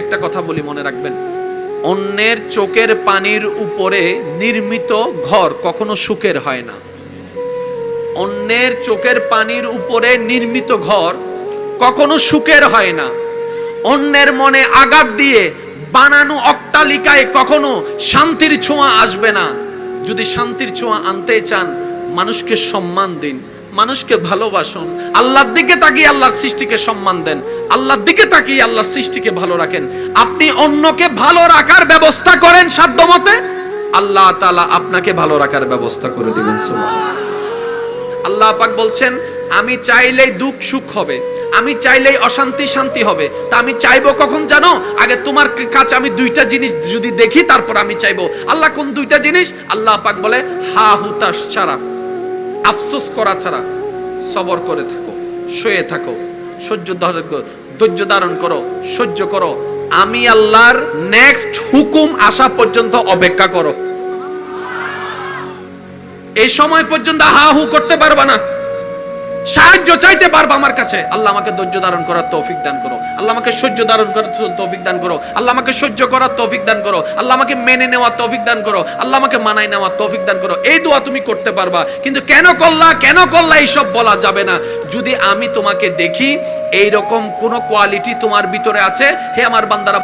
একটা কথা বলি, মনে রাখবেন, অন্যের চোখের পানির উপরে নির্মিত ঘর কখনো সুখের হয় না। অন্যের চোখের পানির উপরে নির্মিত ঘর কখনো সুখের হয় না। অন্যের মনে আঘাত দিয়ে বানানো অট্টালিকায় কখনো শান্তির ছোঁয়া আসবে না। যদি শান্তির ছোঁয়া আনতে চান, মানুষকে সম্মান দিন, মানুষকে ভালোবাসুন, আল্লাহর দিকে তাকিয়ে আল্লাহর সৃষ্টিকে সম্মান দেন, আল্লাহর দিকে তাকিয়ে আল্লাহর সৃষ্টিকে ভালো রাখেন। আপনি অন্যকে ভালো রাখার ব্যবস্থা করেন সাধ্যমতে, আল্লাহ তাআলা আপনাকে ভালো রাখার ব্যবস্থা করে দিবেন। সুবহানাল্লাহ। আল্লাহ পাক বলছেন, আমি চাইলেই দুঃখ সুখ হবে, আমি চাইলেই অশান্তি শান্তি হবে। তা আমি চাইবো কখন জানো? আগে তোমার কাছে আমি দুইটা জিনিস যদি দেখি, তারপর আমি চাইবো। আল্লাহ কোন দুইটা জিনিস? আল্লাহ পাক বলে, হা হুতাশ ছাড়া, আফসোস করা ছাড়া সবর করে থাকো, শুয়ে থাকো, ধৈর্য ধারণ করো, সহ্য করো, আমি আল্লাহর নেক্সট হুকুম আসা পর্যন্ত অপেক্ষা করো। এই সময় পর্যন্ত হা হু করতে পারবা না, সাহায্য চাইতে পারবা আমার কাছে। আল্লাহ আমাকে ধৈর্য ধারণ করার তৌফিক দান করো, আল্লাহ আমাকে সহ্য ধারণ করার তৌফিক দান করো, আল্লাহ আমাকে সহ্য করার তৌফিক দান করো, আল্লাহ আমাকে মেনে নেওয়ার তৌফিক দান করো, আল্লাহ আমাকে মানায় নেওয়ার তৌফিক দান করো। এই দোয়া তুমি করতে পারবা। কিন্তু কেন করলা এইসব বলা যাবে না। যদি আমি তোমাকে দেখি এইরকম কোন কোয়ালিটি তোমার ভিতরে আছে, হে আমার বান্দারা,